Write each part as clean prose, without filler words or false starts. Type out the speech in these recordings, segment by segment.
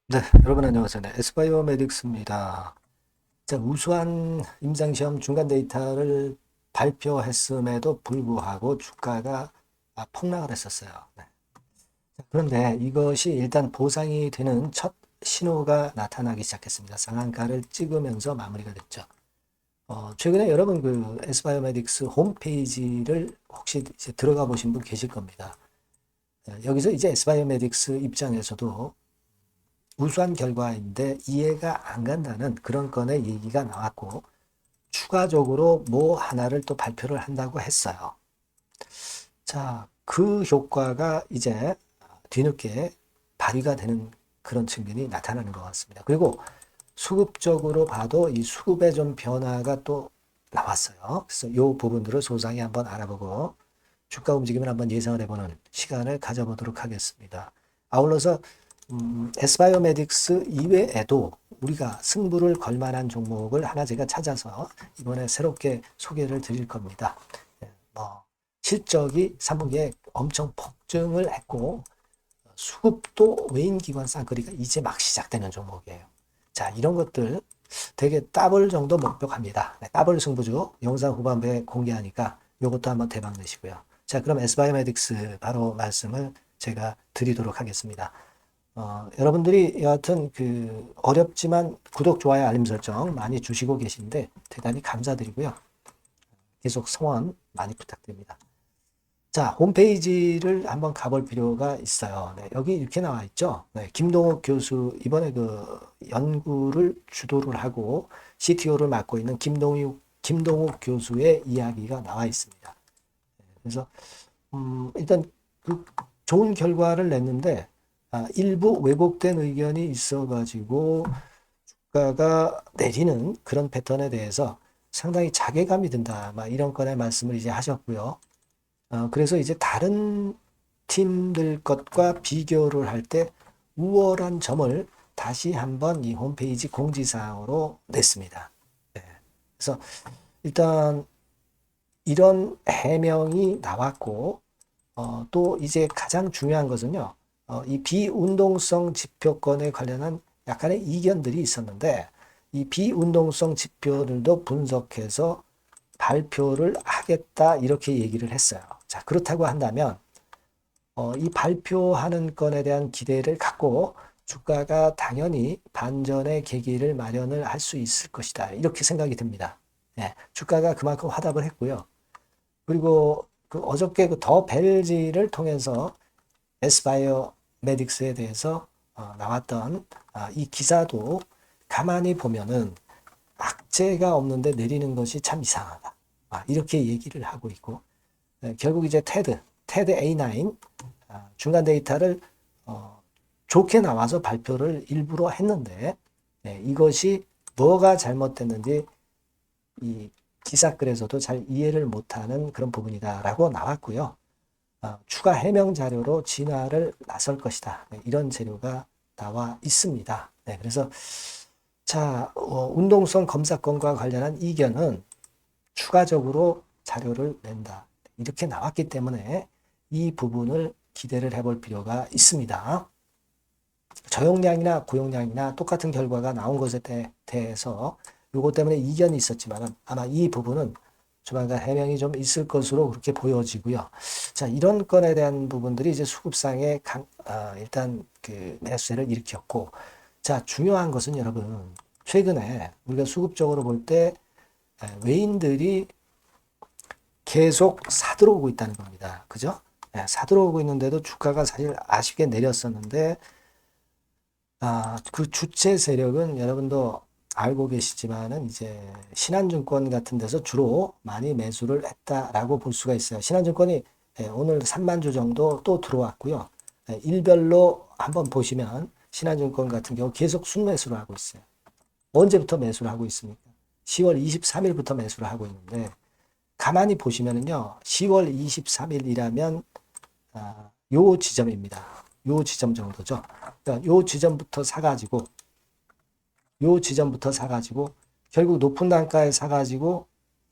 네, 여러분 안녕하세요. 네, 에스바이오메딕스입니다. 자, 우수한 임상시험 중간 데이터를 발표했음에도 불구하고 주가가 폭락을 했었어요. 네. 자, 그런데 이것이 일단 보상이 되는 첫 신호가 나타나기 시작했습니다. 상한가를 찍으면서 마무리가 됐죠. 최근에 여러분 그 에스바이오메딕스 홈페이지를 혹시 이제 들어가 보신 분 계실 겁니다. 여기서 이제 에스바이오메딕스 입장에서도 우수한 결과인데 이해가 안 간다는 그런 건의 얘기가 나왔고 추가적으로 뭐 하나를 또 발표를 한다고 했어요. 자, 그 효과가 이제 뒤늦게 발휘가 되는 그런 측면이 나타나는 것 같습니다. 그리고 수급적으로 봐도 이 수급에 좀 변화가 또 나왔어요. 그래서 이 부분들을 소상히 한번 알아보고 주가 움직임을 한번 예상을 해보는 시간을 가져보도록 하겠습니다. 아울러서 에스바이오메딕스 이외에도 우리가 승부를 걸 만한 종목을 하나 제가 찾아서 이번에 새롭게 소개를 드릴 겁니다. 실적이 3분기에 엄청 폭증을 했고 수급도 외인 기관 쌍끌이가 이제 막 시작되는 종목이에요. 자, 이런 것들 되게 더블 정도 목표합니다. 네, 더블 승부주 영상 후반부에 공개하니까 이것도 한번 대박 내시고요. 자, 그럼 에스바이오메딕스 바로 말씀을 제가 드리도록 하겠습니다. 여러분들이 여하튼 그 어렵지만 구독, 좋아요, 알림 설정 많이 주시고 계신데 대단히 감사드리고요. 계속 성원 많이 부탁드립니다. 자, 홈페이지를 한번 가볼 필요가 있어요. 네, 여기 이렇게 나와 있죠. 네, 김동욱 교수, 이번에 그 연구를 주도를 하고 CTO를 맡고 있는 김동욱 교수의 이야기가 나와 있습니다. 그래서, 일단 그 좋은 결과를 냈는데, 일부 왜곡된 의견이 있어가지고 주가가 내리는 그런 패턴에 대해서 상당히 자괴감이 든다. 막 이런 건의 말씀을 이제 하셨고요. 그래서 이제 다른 팀들 것과 비교를 할 때 우월한 점을 다시 한번 이 홈페이지 공지사항으로 냈습니다. 네. 그래서 일단 이런 해명이 나왔고, 또 이제 가장 중요한 것은요, 이 비운동성 지표권에 관련한 약간의 이견들이 있었는데, 이 비운동성 지표들도 분석해서 발표를 하겠다, 이렇게 얘기를 했어요. 자, 그렇다고 한다면, 이 발표하는 건에 대한 기대를 갖고 주가가 당연히 반전의 계기를 마련을 할 수 있을 것이다. 이렇게 생각이 듭니다. 예, 주가가 그만큼 화답을 했고요. 그리고 그 어저께 그 더 벨지를 통해서 에스바이오 메딕스에 대해서 나왔던 이 기사도 가만히 보면은 악재가 없는데 내리는 것이 참 이상하다. 이렇게 얘기를 하고 있고 결국 이제 테드 A9 중간 데이터를 좋게 나와서 발표를 일부러 했는데 이것이 뭐가 잘못됐는지 이 기사글에서도 잘 이해를 못하는 그런 부분이다라고 나왔고요. 추가 해명 자료로 진화를 나설 것이다. 이런 재료가 나와 있습니다. 네, 그래서 자, 운동성 검사권과 관련한 이견은 추가적으로 자료를 낸다. 이렇게 나왔기 때문에 이 부분을 기대를 해볼 필요가 있습니다. 저용량이나 고용량이나 똑같은 결과가 나온 것에 대해서 이것 때문에 이견이 있었지만 아마 이 부분은 조만간 해명이 좀 있을 것으로 그렇게 보여지고요. 자, 이런 건에 대한 부분들이 이제 수급상에 일단 그 매수세를 일으켰고, 자, 중요한 것은 여러분, 최근에 우리가 수급적으로 볼 때 외인들이 계속 사들어오고 있다는 겁니다. 그죠? 사들어오고 있는데도 주가가 사실 아쉽게 내렸었는데, 그 주체 세력은 여러분도 알고 계시지만은 이제 신한증권 같은 데서 주로 많이 매수를 했다라고 볼 수가 있어요. 신한증권이 오늘 3만 주 정도 또 들어왔고요. 일별로 한번 보시면 신한증권 같은 경우 계속 순매수를 하고 있어요. 언제부터 매수를 하고 있습니까? 10월 23일부터 매수를 하고 있는데 가만히 보시면은요. 10월 23일이라면 요 지점입니다. 요 지점 정도죠. 그러니까 요 지점부터 사가지고 결국 높은 단가에 사가지고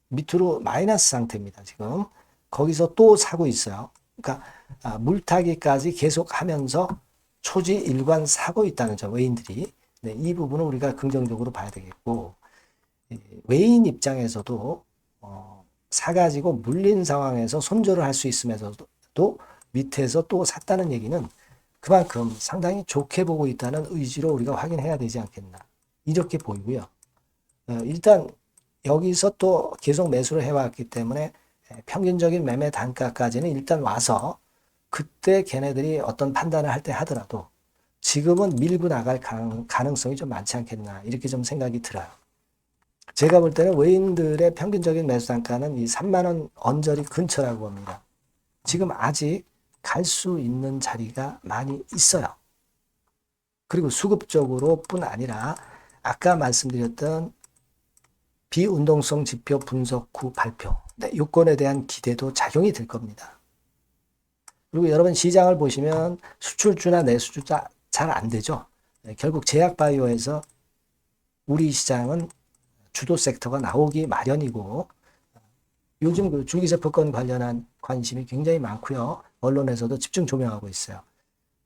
밑으로 마이너스 상태입니다. 지금 거기서 또 사고 있어요. 그러니까 물타기까지 계속 하면서 초지일관 사고 있다는 점, 외인들이. 네, 이 부분은 우리가 긍정적으로 봐야 되겠고, 외인 입장에서도 사가지고 물린 상황에서 손절을 할 수 있으면서도 밑에서 또 샀다는 얘기는 그만큼 상당히 좋게 보고 있다는 의지로 우리가 확인해야 되지 않겠나, 이렇게 보이고요. 일단 여기서 또 계속 매수를 해왔기 때문에 평균적인 매매 단가까지는 일단 와서 그때 걔네들이 어떤 판단을 할 때 하더라도 지금은 밀고 나갈 가능성이 좀 많지 않겠나, 이렇게 좀 생각이 들어요. 제가 볼 때는 외인들의 평균적인 매수 단가는 이 3만 원 언저리 근처라고 봅니다. 지금 아직 갈 수 있는 자리가 많이 있어요. 그리고 수급적으로 뿐 아니라 아까 말씀드렸던 비운동성 지표 분석 후 발표, 네, 요건에 대한 기대도 작용이 될 겁니다. 그리고 여러분 시장을 보시면 수출주나 내수주 잘 안 되죠. 네, 결국 제약바이오에서 우리 시장은 주도 섹터가 나오기 마련이고, 요즘 그 줄기세포권 관련한 관심이 굉장히 많고요. 언론에서도 집중 조명하고 있어요.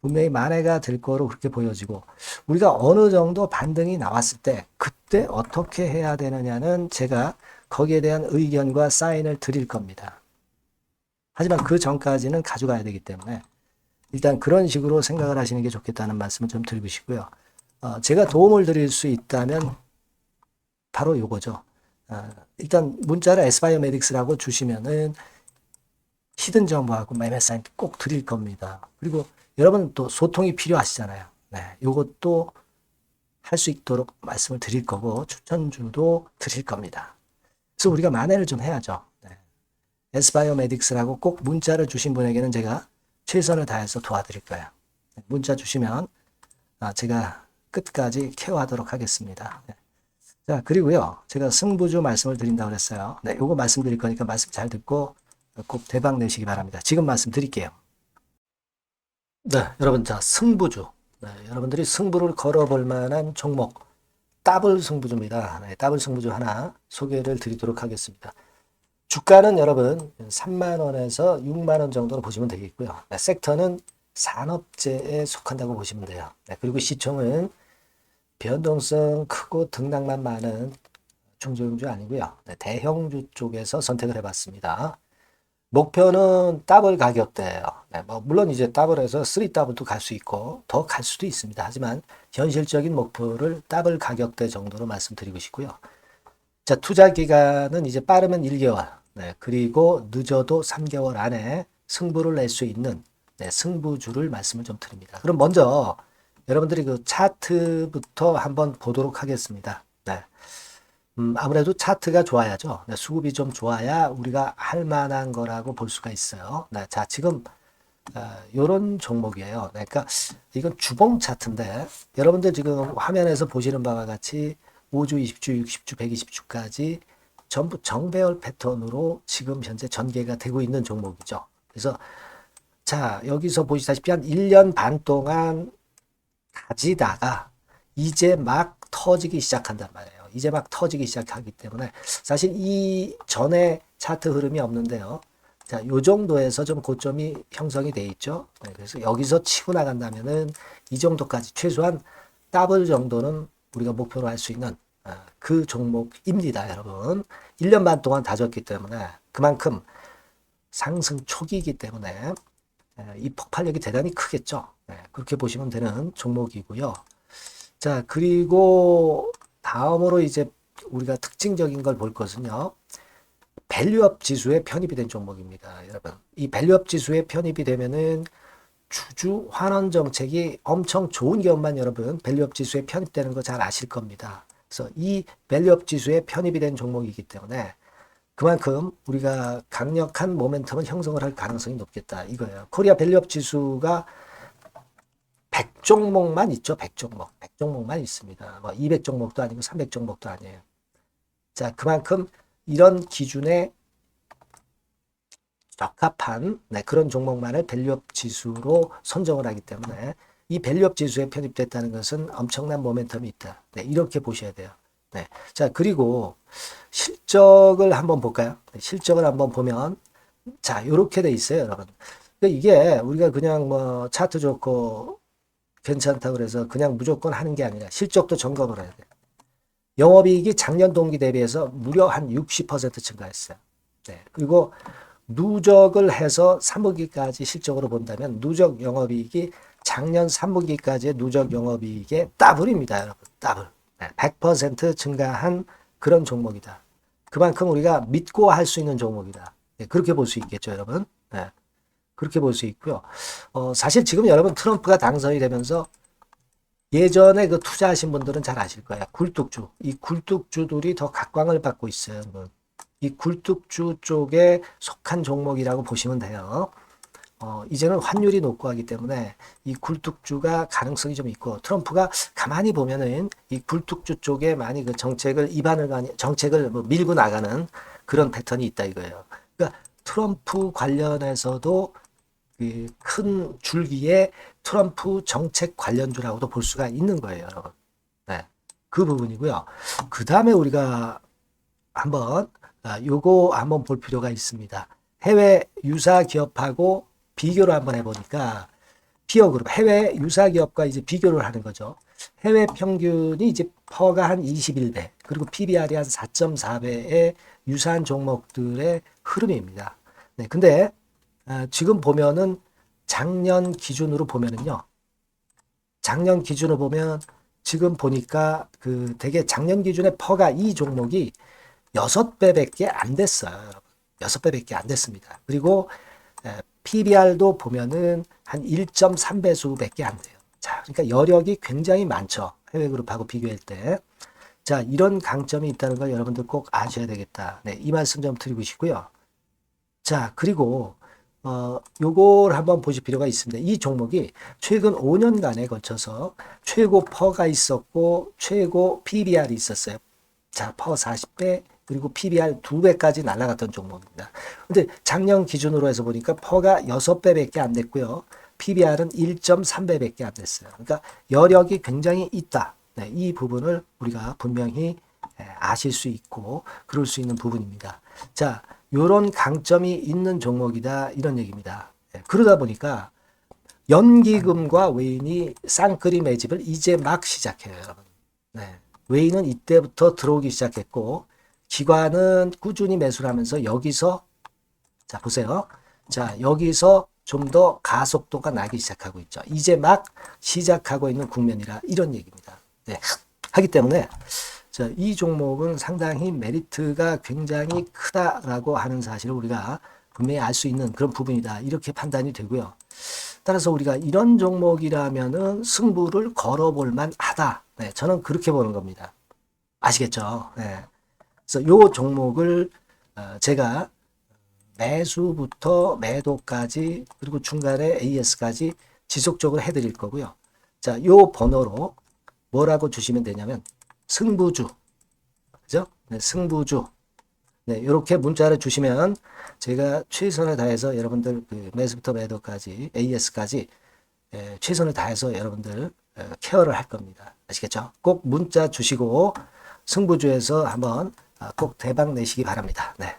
분명히 만회가 될 거로 그렇게 보여지고, 우리가 어느 정도 반등이 나왔을 때 그때 어떻게 해야 되느냐는 제가 거기에 대한 의견과 사인을 드릴 겁니다. 하지만 그 전까지는 가져가야 되기 때문에 일단 그런 식으로 생각을 하시는 게 좋겠다는 말씀을 좀 드리고 싶고요. 제가 도움을 드릴 수 있다면 바로 요거죠. 일단 문자를 S바이오메딕스라고 주시면은 히든 정보하고 매매 사인 꼭 드릴 겁니다. 그리고 여러분 또 소통이 필요하시잖아요. 네, 요것도 할 수 있도록 말씀을 드릴 거고 추천주도 드릴 겁니다. 그래서 우리가 만회를 좀 해야죠. 네. S바이오메딕스라고 꼭 문자를 주신 분에게는 제가 최선을 다해서 도와드릴 거예요. 네, 문자 주시면 제가 끝까지 케어하도록 하겠습니다. 네. 자, 그리고요, 제가 승부주 말씀을 드린다고 그랬어요. 네, 요거 말씀드릴 거니까 말씀 잘 듣고 꼭 대박 내시기 바랍니다. 지금 말씀드릴게요. 네, 여러분, 자, 승부주. 네, 여러분들이 승부를 걸어볼 만한 종목, 더블 승부주입니다. 네, 더블 승부주 하나 소개를 드리도록 하겠습니다. 주가는 여러분 3만 원에서 6만 원 정도로 보시면 되겠고요. 네, 섹터는 산업재에 속한다고 보시면 돼요. 네, 그리고 시총은 변동성 크고 등락만 많은 중소형주 아니고요. 네, 대형주 쪽에서 선택을 해봤습니다. 목표는 더블 가격대예요. 네, 뭐 물론 이제 더블에서 3더블도 갈 수 있고 더 갈 수도 있습니다. 하지만 현실적인 목표를 더블 가격대 정도로 말씀드리고 싶고요. 자, 투자 기간은 이제 빠르면 1개월, 네, 그리고 늦어도 3개월 안에 승부를 낼 수 있는 승부주를 말씀을 좀 드립니다. 그럼 먼저 여러분들이 그 차트부터 한번 보도록 하겠습니다. 네. 아무래도 차트가 좋아야죠. 네, 수급이 좀 좋아야 우리가 할 만한 거라고 볼 수가 있어요. 네, 자, 지금 요런 종목이에요. 네, 그러니까 이건 주봉 차트인데 여러분들 지금 화면에서 보시는 바와 같이 5주, 20주, 60주, 120주까지 전부 정배열 패턴으로 지금 현재 전개가 되고 있는 종목이죠. 그래서 자, 여기서 보시다시피 한 1년 반 동안 가지다가 이제 막 터지기 시작한단 말이에요. 이제 막 터지기 시작하기 때문에 사실 이 전에 차트 흐름이 없는데요. 자, 요 정도에서 좀 고점이 형성이 돼 있죠. 네, 그래서 여기서 치고 나간다면은 이 정도까지 최소한 더블 정도는 우리가 목표로 할 수 있는 그 종목입니다, 여러분. 1년 반 동안 다졌기 때문에 그만큼 상승 초기이기 때문에 이 폭발력이 대단히 크겠죠. 네, 그렇게 보시면 되는 종목이고요. 자, 그리고 다음으로 이제 우리가 특징적인 걸 볼 것은요. 밸류업 지수에 편입이 된 종목입니다, 여러분. 이 밸류업 지수에 편입이 되면은 주주 환원 정책이 엄청 좋은 경우만 여러분 밸류업 지수에 편입되는 거 잘 아실 겁니다. 그래서 이 밸류업 지수에 편입이 된 종목이기 때문에 그만큼 우리가 강력한 모멘텀을 형성을 할 가능성이 높겠다 이거예요. 코리아 밸류업 지수가 100종목만 있죠. 100종목. 100종목만 있습니다. 뭐 200종목도 아니고 300종목도 아니에요. 자, 그만큼 이런 기준에 적합한 그런 종목만을 밸류업 지수로 선정을 하기 때문에 이 밸류업 지수에 편입됐다는 것은 엄청난 모멘텀이 있다. 네, 이렇게 보셔야 돼요. 네. 자, 그리고 실적을 한번 볼까요? 네, 실적을 한번 보면 자, 요렇게 돼 있어요, 여러분. 이게 우리가 그냥 뭐 차트 좋고 괜찮다 그래서 그냥 무조건 하는 게 아니라 실적도 점검을 해야 돼. 영업이익이 작년 동기 대비해서 무려 한 60% 증가했어요. 네. 그리고 누적을 해서 3분기까지 실적으로 본다면 누적 영업이익이 작년 3분기까지의 누적 영업이익의 더블입니다, 여러분. 더블. 네. 100% 증가한 그런 종목이다. 그만큼 우리가 믿고 할 수 있는 종목이다. 네. 그렇게 볼 수 있겠죠, 여러분. 네. 그렇게 볼 수 있고요. 사실 지금 여러분 트럼프가 당선이 되면서 예전에 그 투자하신 분들은 잘 아실 거예요. 굴뚝주. 이 굴뚝주들이 더 각광을 받고 있어요. 이 굴뚝주 쪽에 속한 종목이라고 보시면 돼요. 이제는 환율이 높고 하기 때문에 이 굴뚝주가 가능성이 좀 있고 트럼프가 가만히 보면은 이 굴뚝주 쪽에 많이 그 정책을 뭐 밀고 나가는 그런 패턴이 있다 이거예요. 그러니까 트럼프 관련해서도 그 큰 줄기에 트럼프 정책 관련주라고도 볼 수가 있는 거예요, 여러분. 네, 그 부분이고요. 그 다음에 우리가 요거 한번 볼 필요가 있습니다. 해외 유사 기업하고 비교를 한번 해보니까 피어그룹 해외 유사 기업과 이제 비교를 하는 거죠. 해외 평균이 이제 퍼가 한 21배 그리고 PBR이 한 4.4배의 유사한 종목들의 흐름입니다. 네, 근데 지금 보면은 작년 기준으로 보면은요. 작년 기준으로 보면 지금 보니까 그 되게 작년 기준에 퍼가 이 종목이 6배밖에 안 됐어요, 여러분. 6배밖에 안 됐습니다. 그리고 PBR도 보면은 한 1.3배수밖에 안 돼요. 자, 그러니까 여력이 굉장히 많죠. 해외 그룹하고 비교할 때. 자, 이런 강점이 있다는 걸 여러분들 꼭 아셔야 되겠다. 네, 이 말씀 좀 드리고 싶고요. 자, 그리고 요걸 한번 보실 필요가 있습니다. 이 종목이 최근 5년간에 걸쳐서 최고 퍼가 있었고 최고 PBR이 있었어요. 자, 퍼 40배 그리고 PBR 2배까지 날아갔던 종목입니다. 근데 작년 기준으로 해서 보니까 퍼가 6배밖에 안 됐고요. PBR은 1.3배밖에 안 됐어요. 그러니까 여력이 굉장히 있다. 네, 이 부분을 우리가 분명히 아실 수 있고 그럴 수 있는 부분입니다. 자, 요런 강점이 있는 종목이다 이런 얘기입니다. 그러다 보니까 연기금과 외인이 쌍끌이 매집을 이제 막 시작해요, 여러분. 네. 외인은 이때부터 들어오기 시작했고 기관은 꾸준히 매수를 하면서 여기서 자 보세요. 자 여기서 좀 더 가속도가 나기 시작하고 있죠. 이제 막 시작하고 있는 국면이라 이런 얘기입니다. 네. 하기 때문에 자, 이 종목은 상당히 메리트가 굉장히 크다라고 하는 사실을 우리가 분명히 알 수 있는 그런 부분이다. 이렇게 판단이 되고요. 따라서 우리가 이런 종목이라면은 승부를 걸어볼 만하다. 네, 저는 그렇게 보는 겁니다. 아시겠죠? 네. 그래서 요 종목을 제가 매수부터 매도까지 그리고 중간에 AS까지 지속적으로 해드릴 거고요. 자, 요 번호로 뭐라고 주시면 되냐면 승부주, 그죠? 네, 승부주. 네, 이렇게 문자를 주시면 제가 최선을 다해서 여러분들 그 매수부터 매도까지 AS까지 최선을 다해서 여러분들 케어를 할 겁니다. 아시겠죠? 꼭 문자 주시고 승부주에서 한번 꼭 대박 내시기 바랍니다. 네.